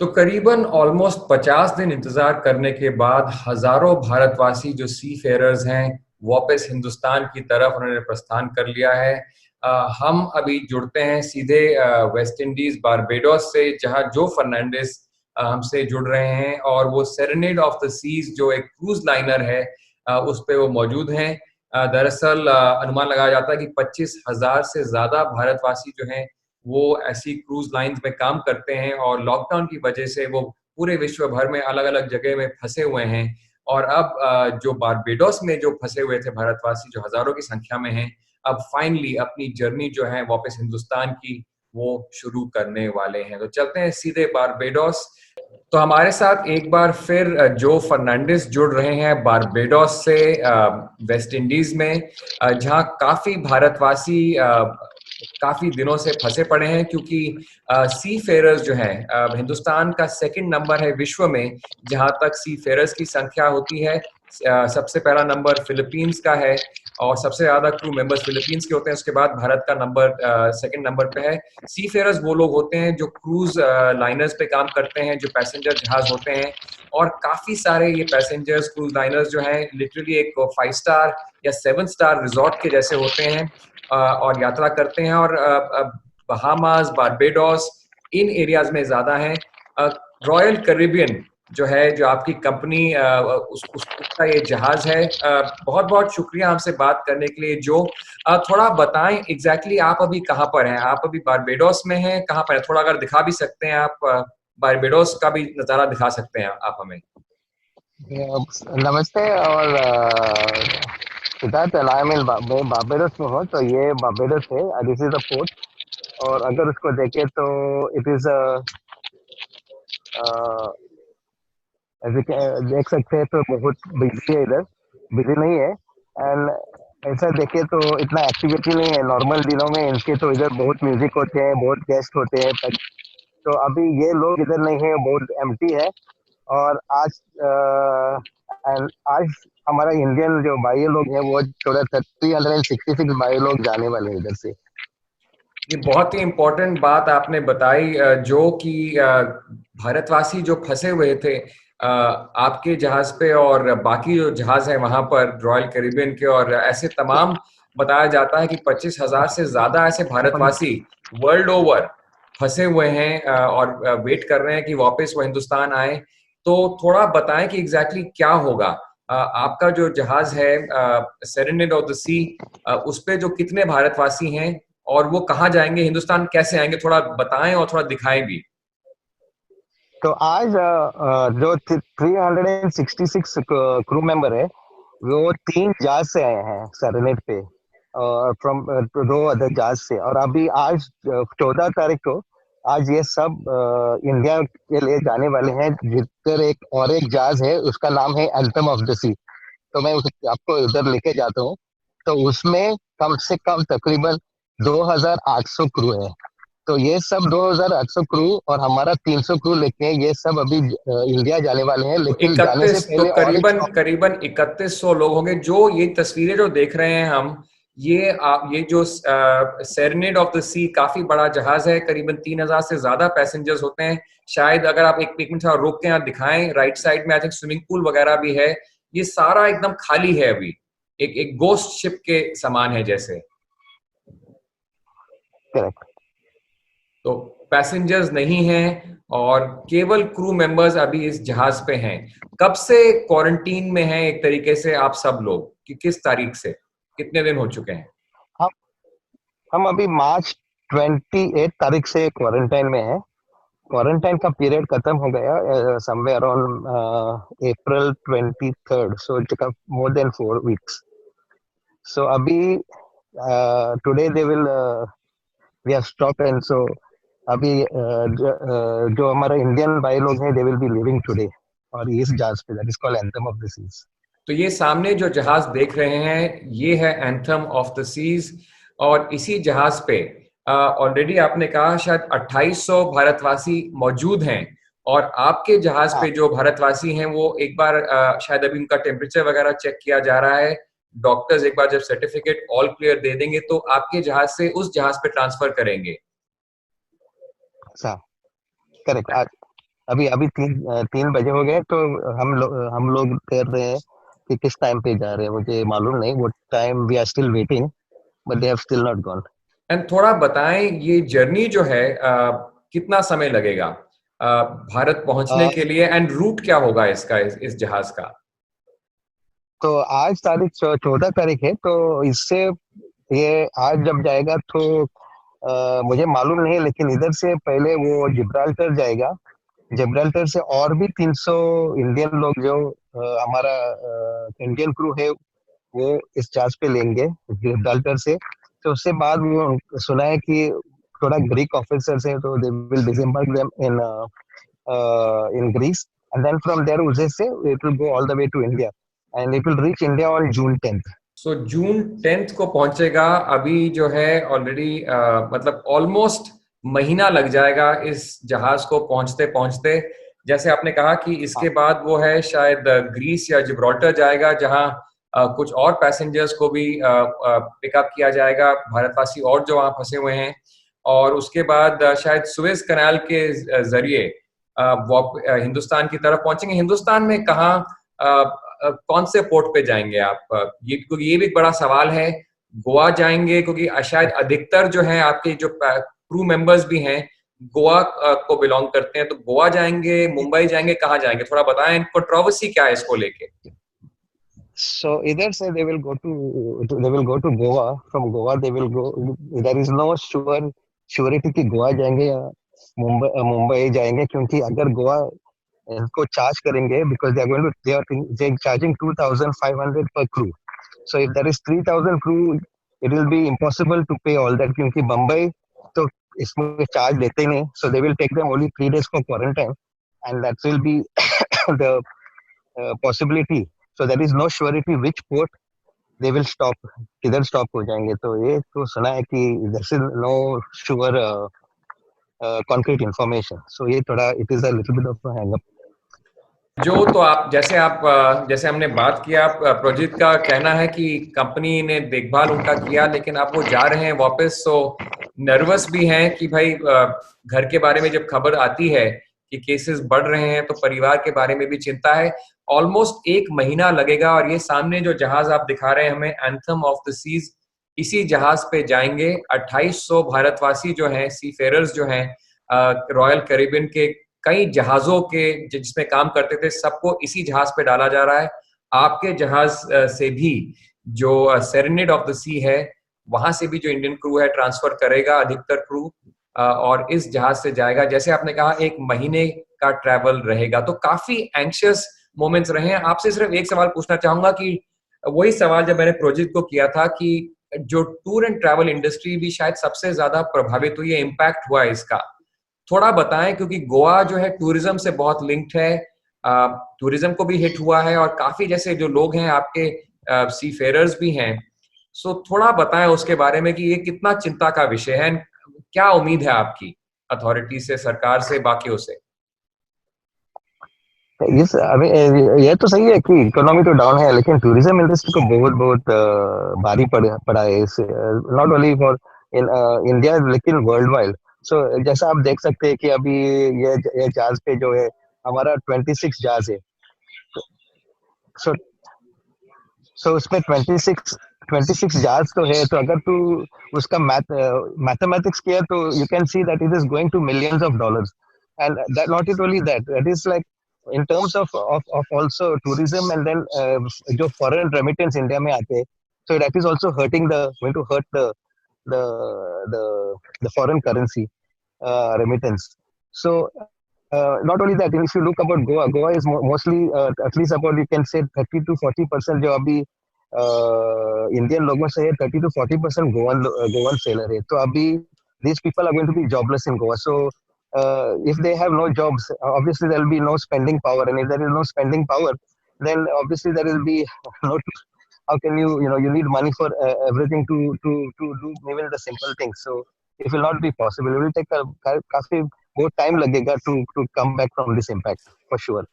तो करीबन ऑलमोस्ट 50 दिन इंतजार करने के बाद हजारों भारतवासी जो सी फेयरर्स हैं वापस हिंदुस्तान की तरफ उन्होंने प्रस्थान कर लिया है। हम अभी जुड़ते हैं सीधे वेस्ट इंडीज बारबेडोस से, जहां जो फर्नांडिस हमसे जुड़ रहे हैं और वो सेरेनेड ऑफ द सीज जो एक क्रूज लाइनर है उस पे वो मौजूद हैं। दरअसल अनुमान लगाया जाता है कि 25,000 से ज्यादा भारतवासी जो हैं वो ऐसी क्रूज लाइंस में काम करते हैं और लॉकडाउन की वजह से वो पूरे विश्व भर में अलग अलग जगह में फंसे हुए हैं। और अब जो बारबेडोस में जो फंसे हुए थे भारतवासी जो हजारों की संख्या में हैं, अब फाइनली अपनी जर्नी जो है वापस हिंदुस्तान की वो शुरू करने वाले हैं। तो चलते हैं सीधे बारबेडोस। तो हमारे साथ एक बार फिर जो फर्नांडिस जुड़ रहे हैं बारबेडोस से वेस्ट इंडीज में, जहां काफी भारतवासी काफी दिनों से फंसे पड़े हैं, क्योंकि सी फेयरर्स जो हैं हिंदुस्तान का सेकंड नंबर है विश्व में जहां तक सी फेयरर्स की संख्या होती है। सबसे पहला नंबर फिलीपींस का है और सबसे ज्यादा क्रू मेंबर्स फिलीपींस के होते हैं। उसके बाद भारत का नंबर सेकंड नंबर पे है। सी फेयरर्स वो लोग होते हैं जो क्रूज लाइनर्स पे काम करते हैं, जो पैसेंजर जहाज होते हैं। और काफी सारे ये पैसेंजर्स क्रूज लाइनर्स जो हैं लिटरली एक 5 स्टार या 7 स्टार रिजॉर्ट के जैसे होते हैं और यात्रा करते हैं। और बहामास, बारबेडोस इन एरियाज में ज्यादा है। रॉयल कैरिबियन जो है, जो आपकी कंपनी उसका ये जहाज है। बहुत बहुत शुक्रिया हमसे बात करने के लिए। जो थोड़ा बताएं एग्जैक्टली आप अभी कहाँ पर हैं? आप अभी बारबेडोस में हैं, कहाँ पर हैं? थोड़ा अगर दिखा भी सकते हैं आप, बारबेडोस का भी नजारा दिखा सकते हैं आप हमें। नमस्ते। और सिद्धार्थ, मैं बारबेडोस में हूँ। तो ये बारबेडोस है, दिस इज द पोर्ट। और अगर उसको देखें तो इट इज देख सकते हैं तो बहुत बिजी है इधर। बिजी नहीं है। एंड ऐसा देखे तो इतना एक्टिविटी नहीं है नॉर्मल दिनों में इनके। तो इधर बहुत म्यूजिक होते हैं, बहुत गेस्ट होते हैं तक। तो अभी ये लोग इधर नहीं है, बहुत एम्प्टी है। और आज हमारा इंडियन जो भाई लोग हैं वो थोड़ा 366 भाई लोग जाने वाले हैं इधर से। ये बहुत ही इम्पोर्टेंट बात आपने बताई, जो कि भारतवासी जो फंसे हुए थे आपके जहाज पे और बाकी जो जहाज है वहां पर रॉयल कैरिबियन के, और ऐसे तमाम बताया जाता है कि 25,000 से ज्यादा ऐसे भारतवासी वर्ल्ड ओवर फंसे हुए हैं और वेट कर रहे हैं कि वापस वो हिंदुस्तान आए। तो थोड़ा बताएं कि एग्जैक्टली क्या होगा। आपका जो जहाज है सेरेनेड ऑफ द सी, उस पे जो कितने भारतवासी हैं और वो कहाँ जाएंगे, हिंदुस्तान कैसे आएंगे, थोड़ा बताएं और थोड़ा दिखाएं भी। तो आज जो 366 क्रू मेंबर है वो 3 जहाज से आए हैं सरेनेट पे, फ्रॉम 2 अदर जहाज से। और अभी आज 14 तारीख को आज ये सब इंडिया के लिए जाने वाले हैं, जिधर एक जहाज है उसका नाम है एंथम ऑफ द सी। तो मैं आपको उधर लेके जाता हूँ। तो उसमें कम से कम तकरीबन 2,800 क्रू है। तो ये सब 2,800 क्रू और हमारा 300 क्रू लेके ये सब अभी इंडिया जाने वाले हैं, तो लेकिन जाने से 31, तो पहले और एक करीबन stop। करीबन 3100 लोग होंगे। जो ये तस्वीरें जो देख रहे हैं हम, ये जो सेरेनेड ऑफ द सी काफी बड़ा जहाज है, करीबन 3,000 से ज्यादा पैसेंजर्स होते हैं। शायद अगर आप एक मिनट रोक के यहाँ दिखाएं, राइट साइड में आई थिंक स्विमिंग पूल वगैरह भी है। ये सारा एकदम खाली है अभी, एक एक गोस्ट शिप के समान है जैसे। करेक्ट। तो पैसेंजर्स नहीं हैं और केवल क्रू मेंबर्स अभी इस जहाज पे हैं। कब से क्वारंटीन में हैं एक तरीके से आप सब लोग, कि किस तारीख से, कितने दिन हो चुके हैं? हम हम अभी मार्च 28 तारीख से क्वारंटाइन में है। क्वारंटाइन का पीरियड खत्म हो गया somewhere around April 23rd, so it more than 4 weeks। सो अभी today they will we have stop. And so अभी जो हमारा इंडियन भाई लोग हैं they will be living today और इस जहाज पे, that is called Anthem of the Seas. तो ये सामने जो जहाज देख रहे हैं ये है एंथम ऑफ द सीज। और इसी जहाज पे ऑलरेडी आपने कहा शायद 2800 भारतवासी मौजूद हैं। और आपके जहाज हाँ। पे जो भारतवासी हैं वो एक बार शायद अभी उनका टेम्परेचर वगैरह चेक किया जा रहा है। डॉक्टर्स एक बार जब सर्टिफिकेट ऑल क्लियर दे देंगे तो आपके जहाज से उस जहाज पे ट्रांसफर करेंगे। अच्छा। करेक्ट। अभी अभी 3 बजे हो गए, तो हम लोग कर रहे हैं कि किस टाइम पे जा रहे हैं, मुझे मालूम नहीं वो time. We are still waiting, but they have still not gone. And थोड़ा बताएं ये जर्नी जो है कितना समय लगेगा भारत पहुंचने के लिए, एंड रूट क्या होगा इसका, इस जहाज का? तो आज तारीख 14 तारीख है, तो इससे ये आज जब जाएगा तो मुझे मालूम नहीं, लेकिन इधर से पहले वो जिब्राल्टर जाएगा। जिब्राल्टर से और भी 300 इंडियन लोग जो हमारा इंडियन क्रू है, वो इस जहाज पे लेंगे जिब्राल्टर से। तो उससे बाद वो सुना है कि थोड़ा ग्रीक ऑफिसर्स है, तो they will disembark them in Greece, and then from there उजे से it will go all the way to India, and it will reach India on June 10th। So June 10th को पहुंचेगा। अभी जो है already मतलब ऑलमोस्ट महीना लग जाएगा इस जहाज को पहुंचते पहुंचते। जैसे आपने कहा कि इसके बाद वो है शायद ग्रीस या जिब्राल्टर जाएगा, जहां कुछ और पैसेंजर्स को भी पिकअप किया जाएगा, भारतवासी और जो वहां फंसे हुए हैं। और उसके बाद शायद सुएज कनाल के जरिए हिंदुस्तान की तरफ पहुंचेंगे। हिंदुस्तान में कहाँ कौन से पोर्ट पे जाएंगे आप? ये क्योंकि ये भी एक बड़ा सवाल है। गोवा जाएंगे, क्योंकि शायद अधिकतर जो है आपके जो क्रू मेंबर्स भी हैं गोवा को बिलोंग करते हैं, तो गोवा जाएंगे, मुंबई जाएंगे, कहाँ जाएंगे? थोड़ा बताएं, कंट्रोवर्सी क्या है इसको लेके? So either say they will go to Goa. From Goa they will go. There is no surety कि गोवा जाएंगे या मुंबई जाएंगे, क्योंकि अगर गोवा इनको चार्ज करेंगे, because they are charging 2,500 per crew. So if there is 3,000 crew, it will be impossible to pay all that, क्योंकि बम्बई तो इसमें चार्ज देते नहीं. So they will take them only 3 days for quarantine, and that will be the possibility. So there is no surety which port they will stop, किधर stop हो जाएंगे. तो ये तो सुना है कि there is no sure concrete information. So ये थोड़ा it is a little bit of a hang up. जो तो जैसे हमने बात किया, प्रोजेक्ट का कहना है कि कंपनी ने देखभाल उनका किया, लेकिन अब वो जा रहे हैं वापस, तो नर्वस भी हैं कि भाई घर के बारे में जब खबर आती है कि केसेस बढ़ रहे हैं, तो परिवार के बारे में भी चिंता है। ऑलमोस्ट 1 महीना लगेगा, और ये सामने जो जहाज आप दिखा रहे हैं हमें, एंथम ऑफ द सीज, इसी जहाज पे जाएंगे 2800 भारतवासी जो हैं, सी फेरर्स जो हैं, रॉयल कैरिबियन के कई जहाजों के जिसमें काम करते थे, सबको इसी जहाज पे डाला जा रहा है। आपके जहाज से भी जो सेरेनेड ऑफ द सी है, वहां से भी जो इंडियन क्रू है ट्रांसफर करेगा अधिकतर क्रू, और इस जहाज से जाएगा। जैसे आपने कहा 1 महीने का ट्रैवल रहेगा, तो काफी एंक्शियस मोमेंट्स रहे हैं। आपसे सिर्फ एक सवाल पूछना चाहूंगा कि वही सवाल जब मैंने प्रोजेक्ट को किया था कि जो टूर एंड ट्रैवल इंडस्ट्री भी शायद सबसे ज्यादा प्रभावित हुई है, इम्पैक्ट हुआ है इसका, थोड़ा बताएं, क्योंकि गोवा जो है टूरिज्म से बहुत लिंक्ड है, टूरिज्म को भी हिट हुआ है, और काफी जैसे जो लोग हैं आपके सी फेरर्स भी हैं। सो थोड़ा बताएं उसके बारे में कि ये कितना चिंता का विषय है, क्या उम्मीद है आपकी अथॉरिटी से, सरकार से, बाकियों से? इस अभी ये तो सही है कि इकोनॉमी तो डाउन है, लेकिन टूरिज्म इंडस्ट्री को बहुत बहुत भारी पड़ा है इस, not only for in India लेकिन वर्ल्ड वाइड. सो जैसा आप देख सकते हैं कि अभी ये जहाज पे जो है हमारा 26 जहाज है. सो सो उसमें 26 जहाज तो है, तो अगर तू उसका मैथमेटिक्स किया तो you can see that it is going to millions of dollars. And that not it only that is like in terms of also tourism, and then जो foreign remittance India में आते हैं, so that is also going to hurt the the the foreign currency remittance. So not only that, if you look about Goa is mostly at least about, you can say 30 to 40% जो अभी Indian लोगों से है, 30 to 40% Goan seller है. तो अभी these people are going to be jobless in Goa. So if they have no jobs, obviously there will be no spending power, and if there is no spending power, then obviously there will be no. How can you need money for everything to do even the simple things. So it will not be possible. It will take काफी बहुत time लगेगा to come back from this impact for sure.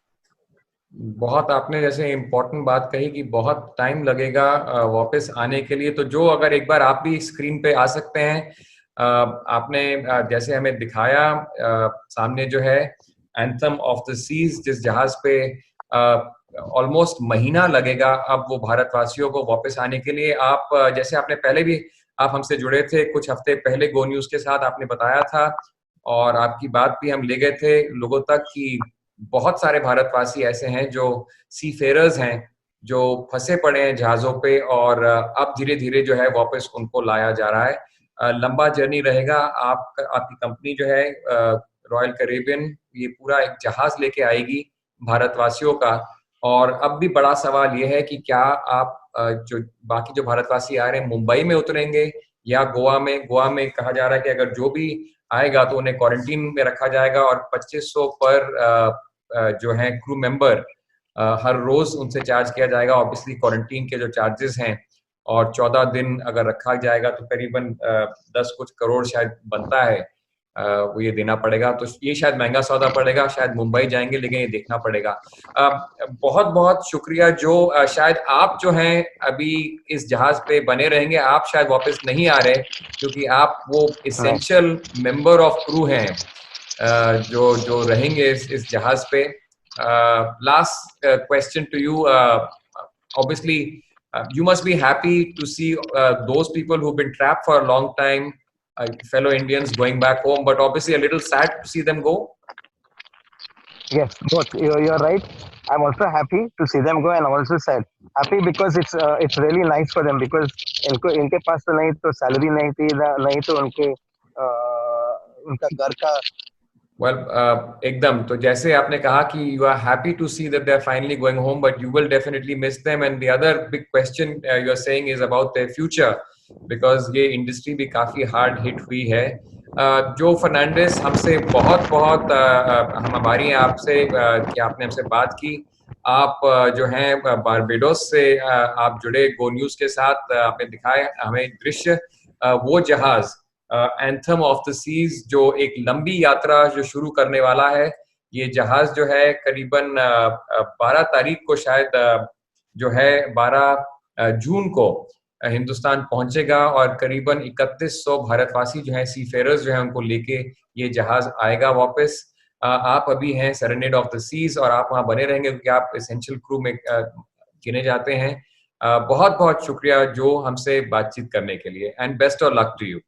बहुत आपने जैसे important बात कही कि बहुत टाइम लगेगा वापस आने के लिए। तो जो अगर एक बार आप भी स्क्रीन पे आ सकते हैं, आपने जैसे हमें दिखाया, सामने जो है एंथम ऑफ द सीज, जिस जहाज पे ऑलमोस्ट महीना लगेगा अब वो भारतवासियों को वापस आने के लिए। आप जैसे आपने पहले भी आप हमसे जुड़े थे कुछ हफ्ते पहले गो न्यूज के साथ, आपने बताया था और आपकी बात भी हम ले गए थे लोगों तक कि बहुत सारे भारतवासी ऐसे हैं जो सी फेरर्स हैं जो फंसे पड़े हैं जहाजों पे और अब धीरे धीरे जो है वापस उनको लाया जा रहा है। लंबा जर्नी रहेगा। आपकी कंपनी जो है रॉयल कैरेबियन ये पूरा एक जहाज लेके आएगी भारतवासियों का। और अब भी बड़ा सवाल ये है कि क्या आप जो बाकी जो भारतवासी आ रहे हैं मुंबई में उतरेंगे या गोवा में? गोवा में कहा जा रहा है कि अगर जो भी आएगा तो उन्हें क्वारंटीन में रखा जाएगा और 2500 पर जो है क्रू मेंबर हर रोज उनसे चार्ज किया जाएगा। ऑब्वियसली क्वारंटीन के जो चार्जेस हैं और 14 दिन अगर रखा जाएगा तो करीबन 10 कुछ करोड़ शायद बनता है, वो ये देना पड़ेगा। तो ये शायद महंगा सौदा पड़ेगा, शायद मुंबई जाएंगे लेकिन ये देखना पड़ेगा। बहुत बहुत शुक्रिया जो शायद आप जो हैं अभी इस जहाज पे बने रहेंगे, आप शायद वापस नहीं आ रहे क्योंकि आप वो इसेंशियल मेंबर ऑफ क्रू हैं जो जो रहेंगे इस जहाज पे। Last question to you, obviously you must be happy to see those people who've been trapped for a long time, fellow Indians going back home, but obviously a little sad to see them go. Yes, both. You're right. I'm also happy to see them go, and also sad. Happy because it's really nice for them because इनके पास तो नहीं तो salary नहीं थी, नहीं तो उनका घर का। Well, एकदम। तो जैसे आपने कहा कि you are happy to see that they are finally going home, but you will definitely miss them. And the other big question you are saying is about their future, because ये industry भी काफी hard hit हुई है। जो फर्नांडिस हमसे बहुत बहुत हम आभारी हैं आपसे कि आपने हमसे बात की। आप जो हैं बारबेडोस से आप जुड़े गो न्यूज के साथ, आपने दिखाए हमें दृश्य वो जहाज एंथम ऑफ द सीज जो एक लंबी यात्रा जो शुरू करने वाला है। ये जहाज जो है करीबन 12 तारीख को शायद जो है 12 जून को हिंदुस्तान पहुंचेगा और करीबन 3100 भारतवासी जो हैं सीफेरर्स जो हैं उनको लेके ये जहाज आएगा वापस। आप अभी हैं सेरेनेड ऑफ द सीज और आप वहां बने रहेंगे क्योंकि आप एसेंशियल क्रू में गिने जाते हैं। बहुत बहुत शुक्रिया जो हमसे बातचीत करने के लिए, and best of luck to you.